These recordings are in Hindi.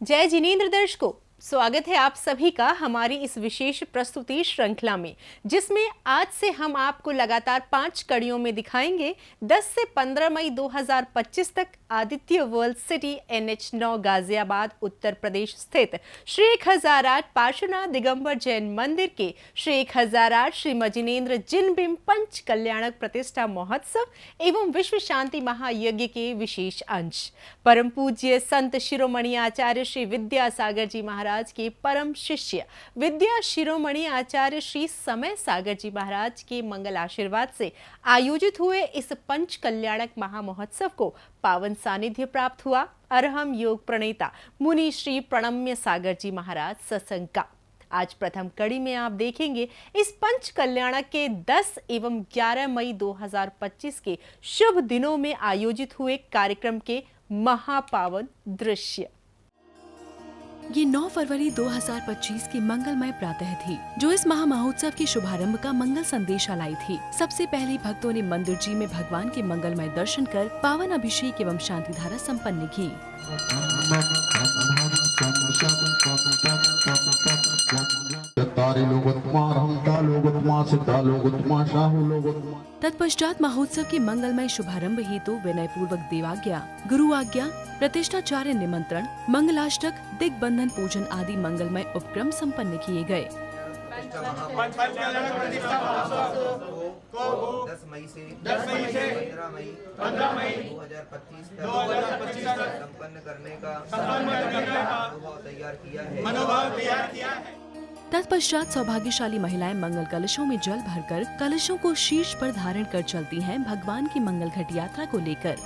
जय जिनेंद्र दर्शकों, स्वागत है आप सभी का हमारी इस विशेष प्रस्तुति श्रृंखला में, जिसमें आज से हम आपको लगातार 5 कड़ियों में दिखाएंगे 10 से 15 मई 2025 तक Aditya world city NH9 Ghaziabad Uttar Pradesh स्थित श्री 1008 पार्श्वनाथ दिगंबर जैन मंदिर के श्री 1008 श्री मजिनेन्द्र जिनबिंब पंच कल्याणक प्रतिष्ठा महोत्सव एवं विश्व शांति महायज्ञ के विशेष अंश। परम पूज्य संत शिरोमणि आचार्य श्री विद्यासागर जी महाराज के परम शिष्य विद्या शिरोमणि आचार्य श्री समय सागर जी महाराज के मंगल आशीर्वाद से आयोजित हुए इस पंच कल्याणक महामहोत्सव को पावन सानिध्य प्राप्त हुआ। अरहम योग प्रणेता मुनि श्री प्रणम्य सागर जी महाराज सत्संग का आज प्रथम कड़ी में आप देखेंगे इस पंच कल्याणक के 10 एवं 11 मई 2025 के शुभ दिनों में आयोजित हुए कार्यक्रम के महापावन दृश्य। ये 9 फरवरी 2025 की मंगलमय प्रातः थी, जो इस महामहोत्सव के शुभारंभ का मंगल संदेश लाई थी। सबसे पहले भक्तों ने मंदिर जी में भगवान के मंगलमय दर्शन कर पावन अभिषेक एवं शांति धारा संपन्न की। तत्पश्चात महोत्सव के मंगलमय शुभारंभ हेतु विनय पूर्वक देवाज्ञा, गुरु आज्ञा, प्रतिष्ठाचार्य निमंत्रण, मंगलाष्टक, दिग्बंधन पूजन आदि मंगलमय उपक्रम संपन्न किए गए। 10 मई से 15 मई 2025 तक संपन्न करने का मनोभाव तैयार किया है। तत्पश्चात सौभाग्यशाली महिलाएं मंगल कलशों में जल भरकर कलशों को शीर्ष पर धारण कर चलती हैं भगवान की मंगल घट यात्रा को लेकर।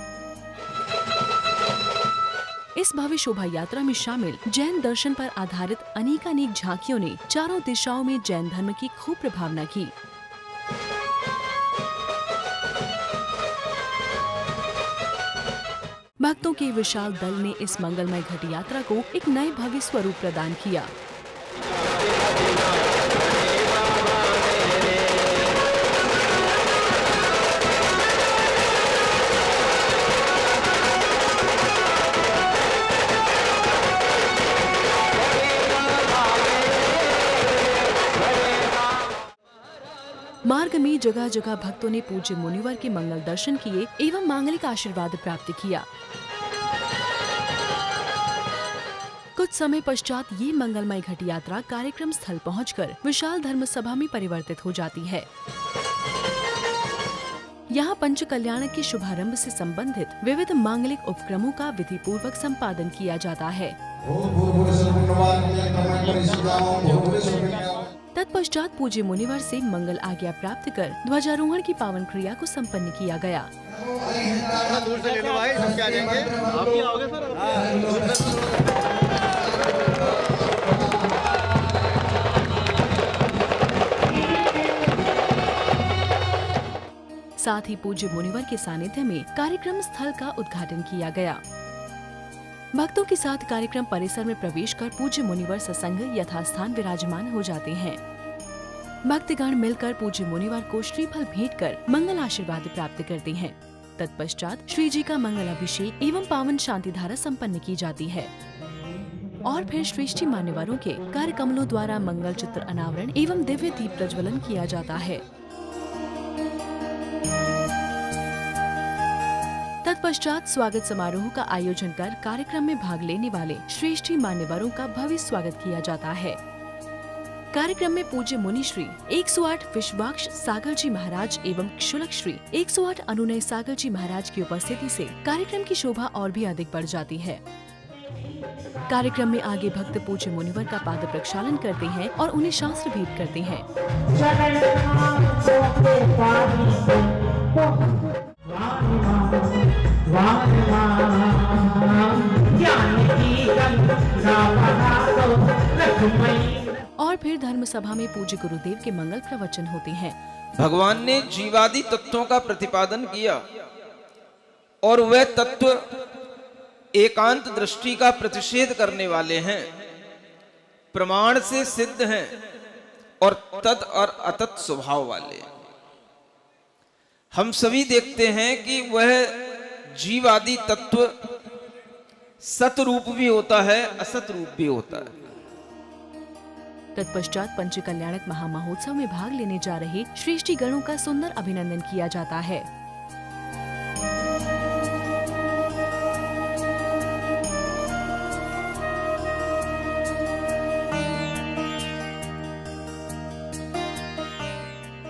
इस भव्य शोभा यात्रा में शामिल जैन दर्शन पर आधारित अनेकानेक झांकियों ने चारों दिशाओं में जैन धर्म की खूब प्रभावना की। भक्तों के विशाल दल ने इस मंगलमय घट यात्रा को एक नए भव्य स्वरूप प्रदान किया। मार्ग में जगह जगह भक्तों ने पूज्य मुनिवर के मंगल दर्शन किए एवं मांगलिक आशीर्वाद प्राप्त किया। कुछ समय पश्चात ये मंगलमय घट यात्रा कार्यक्रम स्थल पहुंचकर विशाल धर्म सभा में परिवर्तित हो जाती है। यहाँ पंच कल्याण के शुभारंभ से संबंधित विविध मांगलिक उपक्रमों का विधि पूर्वक संपादन किया जाता है। तत्पश्चात पूज्य मुनिवर से मंगल आज्ञा प्राप्त कर ध्वजारोहण की पावन क्रिया को संपन्न किया गया। दूर से ले लो भाई, हम क्या जाएंगे? आप भी आओगे सर? साथ ही पूज्य मुनिवर के सानिध्य में कार्यक्रम स्थल का उद्घाटन किया गया। भक्तों के साथ कार्यक्रम परिसर में प्रवेश कर पूज्य मुनिवर सत्संग यथास्थान विराजमान हो जाते हैं। भक्तगण मिलकर पूज्य मुनिवर को श्रीफल भेंट कर मंगल आशीर्वाद प्राप्त करते हैं। तत्पश्चात श्री जी का मंगल अभिषेक एवं पावन शांति धारा संपन्न की जाती है और फिर श्रेष्ठी मान्यवरों के कर कमलों द्वारा मंगल चित्र अनावरण एवं दिव्य दीप प्रज्वलन किया जाता है। तत्पश्चात स्वागत समारोह का आयोजन कर कार्यक्रम में भाग लेने वाले श्रेष्ठी मान्यवरों का भव्य स्वागत किया जाता है। कार्यक्रम में पूज्य मुनि श्री 108 विश्वाक्ष सागर जी महाराज एवं क्षुलक श्री 108 अनुनय सागर जी महाराज की उपस्थिति से कार्यक्रम की शोभा और भी अधिक बढ़ जाती है। कार्यक्रम में आगे भक्त पूज्य मुनिवर का पाद प्रक्षालन करते हैं और उन्हें शास्त्र भेंट करते हैं। और फिर धर्म सभा में पूज्य गुरुदेव के मंगल प्रवचन होते हैं। भगवान ने जीवादि तत्वों का प्रतिपादन किया और वह तत्व एकांत दृष्टि का प्रतिषेध करने वाले हैं, प्रमाण से सिद्ध हैं और तत् और अतत् स्वभाव वाले। हम सभी देखते हैं कि वह जीव आदि तत्व सत रूप भी होता है, असत रूप भी होता है। तत्पश्चात पंच कल्याणक महामहोत्सव में भाग लेने जा रहे श्रेष्ठी गणों का सुंदर अभिनंदन किया जाता है।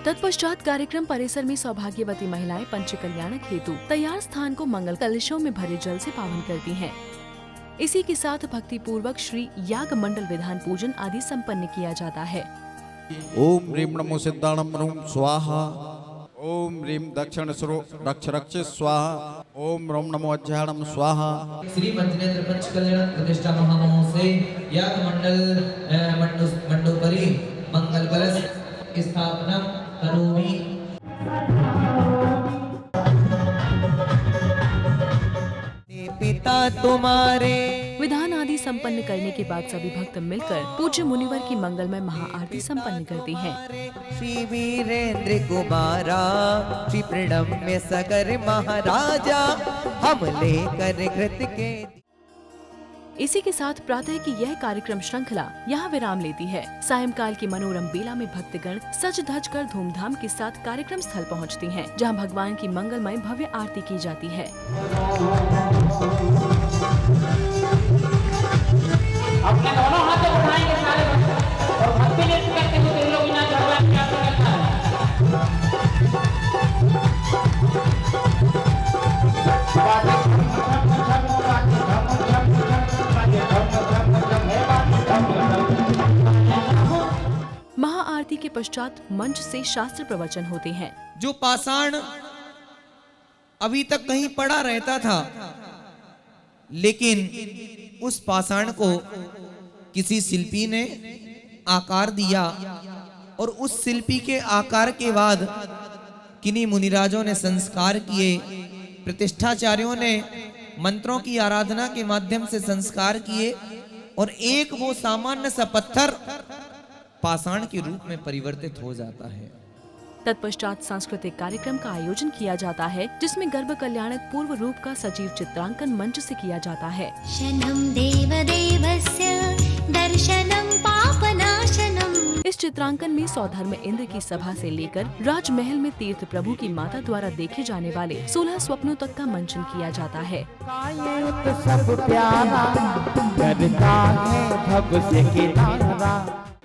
तत्पश्चात कार्यक्रम परिसर में सौभाग्यवती महिलाएं पंच कल्याणक हेतु तैयार स्थान को मंगल कलशों में भरे जल से पावन करती हैं। इसी के साथ भक्ति पूर्वक श्री याग मंडल विधान पूजन आदि संपन्न किया जाता है। ओम ह्रीं नमो सिद्धाणम ह्रूं स्वाहा। ओम ह्रीं दक्षिण सुरो रक्ष रक्ष स्वाहा। ओम रोम नमो अज्ञानम स्वाहा। श्री पंचनेत्र पंच कल्याण प्रतिष्ठा महामहोत्सव से याग मंडल मंडोपरी मंगल कलश स्थापना करोमि। पिता तुम्हारे विधान आदि संपन्न करने के बाद सभी भक्त मिलकर पूज्य मुनिवर की मंगलमय महाआरती संपन्न करते हैं। श्री वीरेंद्र कुमारा श्री प्रणम्य सगर महाराजा हम लेकर घृत के। इसी के साथ प्रातः की यह कार्यक्रम श्रृंखला यहाँ विराम लेती है। सायंकाल की मनोरम बेला में भक्तगण सज धज कर धूमधाम के साथ कार्यक्रम स्थल पहुँचते हैं, जहाँ भगवान की मंगलमय भव्य आरती की जाती है। अपने दोनों हाथ उठाएंगे सारे और भक्ति नृत्य करते हुए लोग यहाँ भगवान की आरती करता है। महाआरती के पश्चात मंच से शास्त्र प्रवचन होते हैं। जो पाषाण अभी तक कहीं पड़ा रहता था, लेकिन उस पाषाण को किसी शिल्पी ने आकार दिया और उस शिल्पी के आकार के बाद किन्हीं मुनिराजों ने संस्कार किए, प्रतिष्ठाचार्यों ने मंत्रों की आराधना के माध्यम से संस्कार किए और एक वो सामान्य सा पत्थर पाषाण के रूप में परिवर्तित हो जाता है। तत्पश्चात सांस्कृतिक कार्यक्रम का आयोजन किया जाता है, जिसमें गर्भ कल्याणक पूर्व रूप का सजीव चित्रांकन मंच से किया जाता है। शनं देवदेवस्य दर्शनं पापनाशनम्। इस चित्रांकन में सौधर्म इंद्र की सभा से लेकर राजमहल में तीर्थ प्रभु की माता द्वारा देखे जाने वाले 16 स्वप्नों तक का मंचन किया जाता है।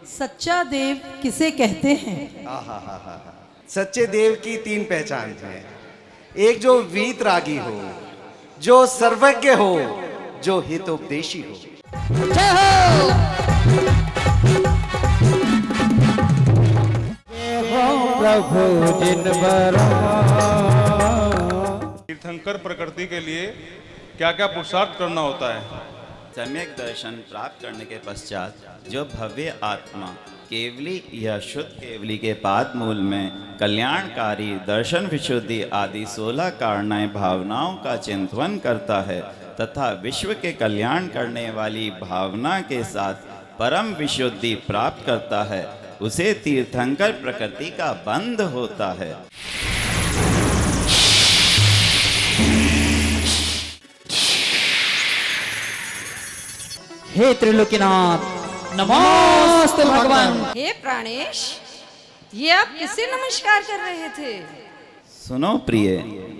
सच्चा देव किसे कहते हैं? सच्चे देव की 3 पहचान है। एक जो वीतरागी हो, जो सर्वज्ञ हो, जो हितोपदेशी हो। तीर्थंकर प्रकृति के लिए क्या क्या पुरुषार्थ करना होता है? सम्यक दर्शन प्राप्त करने के पश्चात जो भव्य आत्मा केवली या शुद्ध केवली के पाद मूल में कल्याणकारी दर्शन विशुद्धि आदि 16 कारणय भावनाओं का चिंतन करता है तथा विश्व के कल्याण करने वाली भावना के साथ परम विशुद्धि प्राप्त करता है, उसे तीर्थंकर प्रकृति का बंध होता है। हे त्रिलोकीनाथ नमोस्तु भगवान। हे प्राणेश, ये आप किसे नमस्कार कर रहे थे? सुनो प्रिय,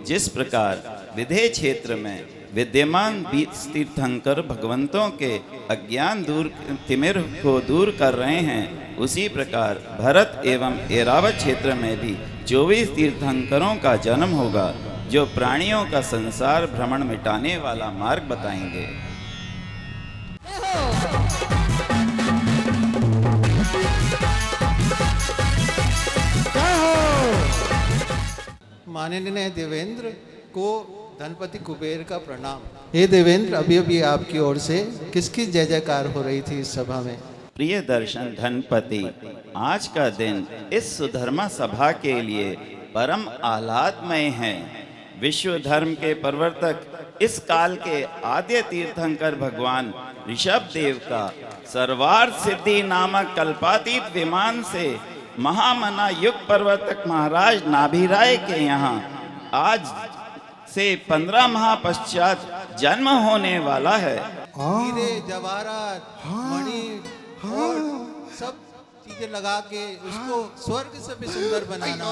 जिस प्रकार विधेय क्षेत्र में विद्यमान 20 तीर्थंकर भगवंतों के अज्ञान दूर तिमिर को दूर कर रहे हैं, उसी प्रकार भरत एवं ऐरावत क्षेत्र में भी 24 तीर्थंकरों का जन्म होगा, जो प्राणियों का संसार भ्रमण मिटाने वाला मार्ग बताएंगे। माननीय देवेंद्र को धनपति कुबेर का प्रणाम। हे देवेंद्र, अभी अभी आपकी ओर से किसकी जय जयकार हो रही थी इस सभा में? प्रिय दर्शन धनपति, आज का दिन इस सुधर्मा सभा के लिए परम आह्लादमय है। विश्व धर्म के प्रवर्तक इस काल के आद्य तीर्थंकर भगवान ऋषभ देव का सर्वार्थ सिद्धि नामक कल्पातीत विमान से महामना युग प्रवर्तक महाराज नाभिराय के यहाँ आज से 15 माह पश्चात जन्म होने वाला है। हीरे जवाहरात मणि और सब चीजें लगा के उसको स्वर्ग से भी सुंदर बनाना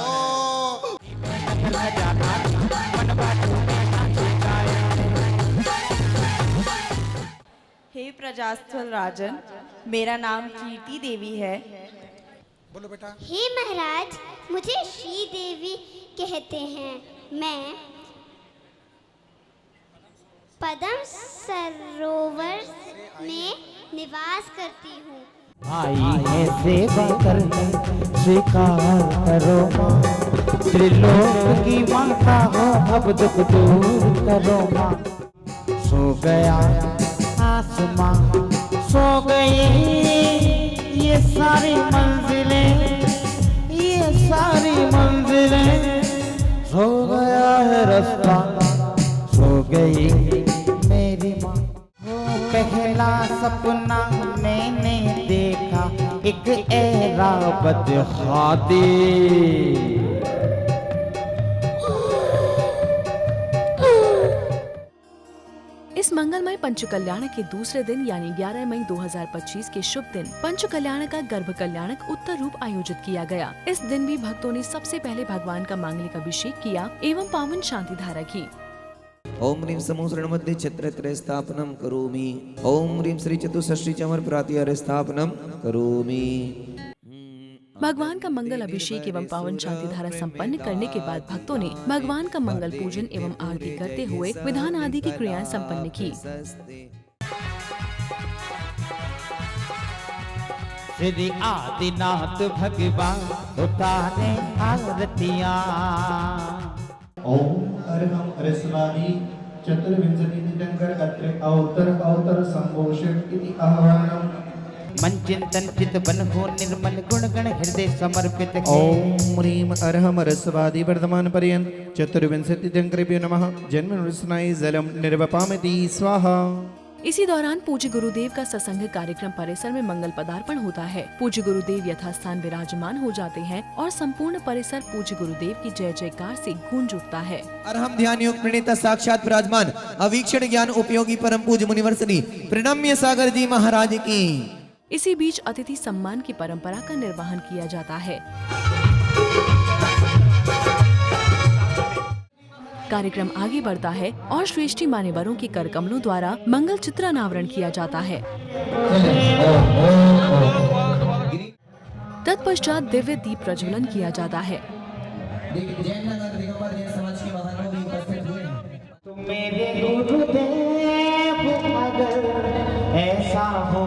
हे प्रजास्थल राजन, मेरा नाम कीर्ति देवी है। बोलो बेटा। हे महाराज, मुझे श्री देवी कहते हैं। मैं पद्म सरोवर में निवास करती हूँ। आई है सेवा करने स्वीकार करो माँ, त्रिलोक की माता हो अब दुख दूर करो माँ। सो गया आसमां, सो गई ये सारी मंजिलें, ये सारी मंजिलें। सो गया है रास्ता, सो गई मेरी माँ। पहला सपना मैंने देखा एक ऐरावत हाथी। इस मंगलमय पंच कल्याण के दूसरे दिन यानी 11 मई 2025 के शुभ दिन पंच कल्याण का गर्भ कल्याणक उत्तर रूप आयोजित किया गया। इस दिन भी भक्तों ने सबसे पहले भगवान का मांगलिक अभिषेक किया एवं पावन शांति धारा की। ओम ह्रीं समूसरण मध्ये छत्रत्रय स्थापनम करोमि। ओम ह्रीं श्री चतुष्षष्ठी चमर प्रातिहार्य स्थापनम करोमि। भगवान का मंगल अभिषेक एवं पावन शांति धारा संपन्न करने के बाद भक्तों ने भगवान का मंगल पूजन एवं आरती करते हुए विधान आदि की क्रियाएं संपन्न की। श्री आदिनाथ भगवान उतारे आरतियां। ओम अरहम अरस्वादी चतुर्विंशति तीर्थंकर अत्र अवतर संभोषण इति आह्वानम। मन चिंतन चित बन हो निर्मल गुण गण हृदय समर्पित। ओम ह्रीं अरहम अरस्वादी वर्धमान पर्यंत चतुर्विंशति तीर्थंकरेभ्यो नमः। जन्म स्नायु जलम निर्वपामति स्वाहा। इसी दौरान पूज्य गुरुदेव का सत्संग कार्यक्रम परिसर में मंगल पदार्पण होता है। पूज्य गुरुदेव यथास्थान विराजमान हो जाते हैं और संपूर्ण परिसर पूज्य गुरुदेव की जय जयकार से गूंज उठता है। अरहम ध्यान योग प्रणेता साक्षात विराजमान अवीक्षण ज्ञान उपयोगी परम पूज्य मुनिवर श्री प्रणम्य सागर जी महाराज की। इसी बीच अतिथि सम्मान की परंपरा का निर्वहन किया जाता है। कार्यक्रम आगे बढ़ता है और श्रेष्ठी मान्यवरों के कर कमलों द्वारा मंगल चित्र अनावरण किया जाता है। तत्पश्चात दिव्य दीप प्रज्वलन किया जाता है। मेरे गुरुदेव अगर ऐसा हो।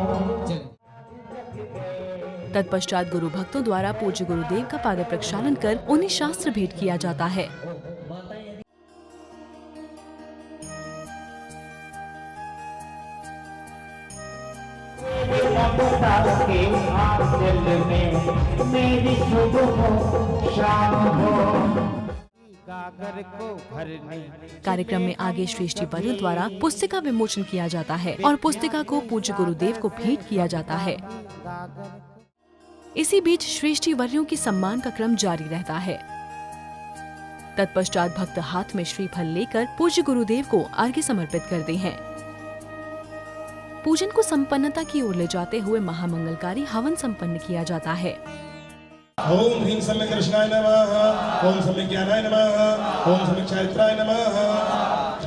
तत्पश्चात गुरु भक्तों द्वारा पूज्य गुरुदेव का पाद प्रक्षालन कर उन्हें शास्त्र भेंट किया जाता है। मेरी शुभ हो शाम हो। गागर को भरने। कार्यक्रम में आगे श्रेष्ठी वर्यों द्वारा पुस्तिका विमोचन किया जाता है और पुस्तिका को पूज्य गुरुदेव को भेंट किया जाता है। इसी बीच श्रेष्ठी वर्यों की सम्मान का क्रम जारी रहता है। तत्पश्चात भक्त हाथ में श्रीफल लेकर पूज्य गुरुदेव को अर्घ्य समर्पित करते हैं। पूजन को संपन्नता की ओर ले जाते हुए महामंगलकारी हवन संपन्न किया जाता है। ओम ह्रीं सम्यक् कृष्णाय नमः। ओम सम्यक् ज्ञानाय नमः। ओम सम्यक् चारित्राय नमः।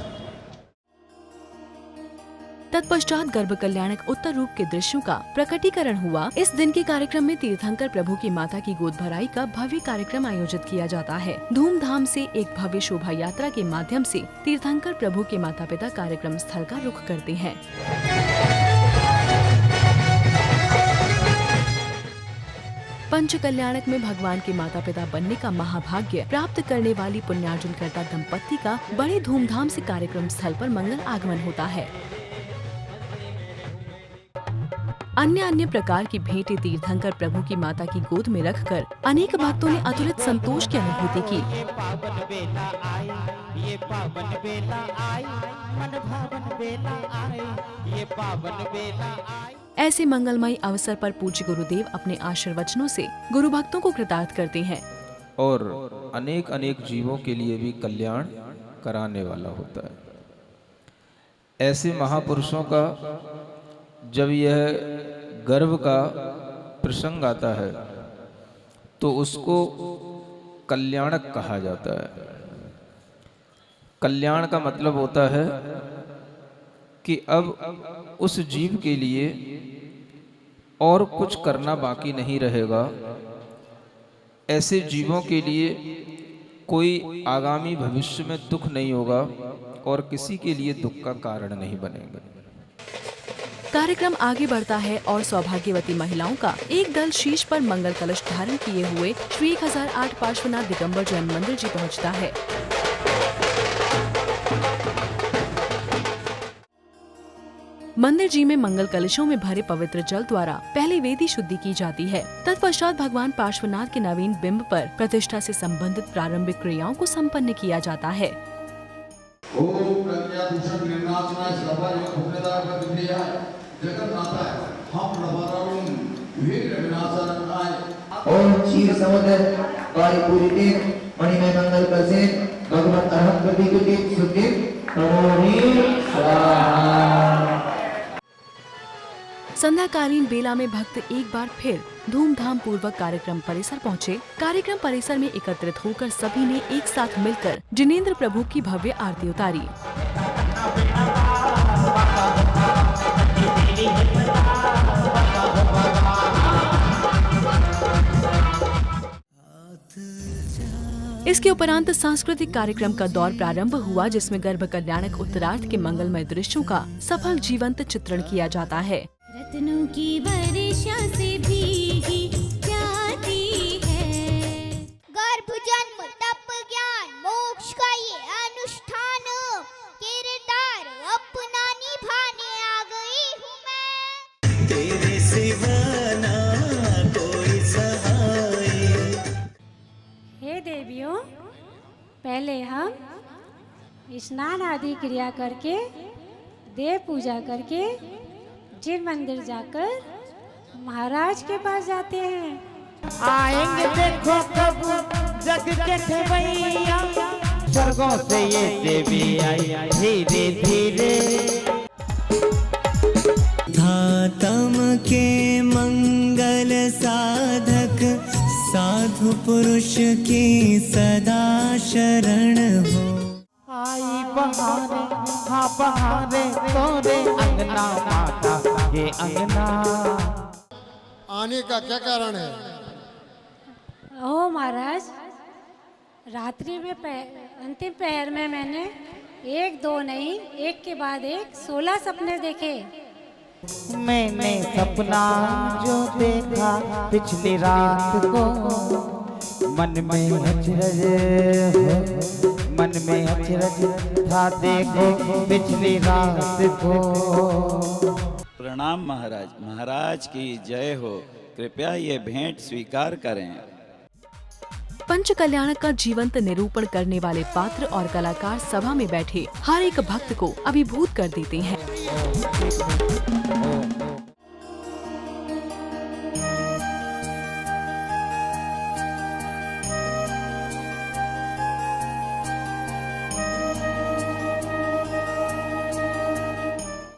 तत्पश्चात गर्भ कल्याणक उत्तर रूप के दृश्यों का प्रकटीकरण हुआ। इस दिन के कार्यक्रम में तीर्थंकर प्रभु की माता की गोद भराई का भव्य कार्यक्रम आयोजित किया जाता है। धूमधाम से एक भव्य शोभा यात्रा के माध्यम से तीर्थंकर प्रभु के माता पिता कार्यक्रम स्थल का रुख करते हैं। पंच कल्याणक में भगवान के माता पिता बनने का महाभाग्य प्राप्त करने वाली पुण्यार्जन करता दंपत्ति का बड़े धूमधाम से कार्यक्रम स्थल पर मंगल आगमन होता है। अन्य प्रकार की भेंटें तीर्थंकर प्रभु की माता की गोद में रखकर अनेक भक्तों ने अतुलित संतोष की अनुभूति की। ऐसे मंगलमय अवसर पर पूज्य गुरुदेव अपने आशीर्वचनों से गुरु भक्तों को कृतार्थ करते हैं और अनेक अनेक जीवों के लिए भी कल्याण कराने वाला होता है। ऐसे महापुरुषों का जब यह गर्भ का प्रसंग आता है तो उसको कल्याणक कहा जाता है। कल्याण का मतलब होता है कि अब उस जीव के लिए और कुछ करना बाकी नहीं रहेगा। ऐसे जीवों के लिए कोई आगामी भविष्य में दुख नहीं होगा और किसी के लिए दुख का कारण नहीं बनेगा। कार्यक्रम आगे बढ़ता है और सौभाग्यवती महिलाओं का एक दल शीश पर मंगल कलश धारण किए हुए श्री 1008 पार्श्वनाथ दिगंबर जैन मंदिर जी पहुंचता है। मंदिर जी में मंगल कलशों में भरे पवित्र जल द्वारा पहले वेदी शुद्धि की जाती है। तत्पश्चात भगवान पार्श्वनाथ के नवीन बिंब पर प्रतिष्ठा से संबंधित प्रारंभिक क्रियाओं को संपन्न किया जाता है। ओम क्षीर समुद्र वायुपूरिते मणिमय मंगल कलशे भगवत अरहत प्रतीकृति शुद्धि नमोहि स्वाहा। संध्याकालीन बेला में भक्त एक बार फिर धूमधाम पूर्वक कार्यक्रम परिसर पहुँचे। कार्यक्रम परिसर में एकत्रित होकर सभी ने एक साथ मिलकर जिनेंद्र प्रभु की भव्य आरती उतारी। इसके उपरांत सांस्कृतिक कार्यक्रम का दौर प्रारंभ हुआ, जिसमें गर्भ कल्याणक उत्तरार्ध के मंगलमय दृश्यों का सफल जीवंत चित्रण किया जाता है। रत्नों की वर्षा से भीगी जाती है। गर्भ जन्म तप ज्ञान मोक्ष का ये अनुष्ठान किरदार अपना निभाने आ गई हूँ मैं। तेरे सिवा ना कोई सहाय। हे देवियों, पहले हम स्नान आदि क्रिया करके देव पूजा करके जिन मंदिर जाकर महाराज के पास जाते हैं। आएंगे देखो कब जग के ठेवैया, स्वर्गों से ये देवी आई धीरे धीरे। धातम के मंगल साधक साधु पुरुष की सदा शरण हो। आई बहारे हाँ बहारे तोरे अंगना माता ये अंगना। आने का क्या कारण है? ओ महाराज, रात्रि में अंतिम पहर में मैंने एक दो नहीं एक के बाद एक 16 सपने देखे। मैंने सपना जो देखा पिछली रात को मन में अचरज हो, मन में अचरज था देखो पिछली रात को। प्रणाम महाराज। महाराज की जय हो। कृपया ये भेंट स्वीकार करें। पंच कल्याण का जीवंत निरूपण करने वाले पात्र और कलाकार सभा में बैठे हर एक भक्त को अभिभूत कर देते हैं।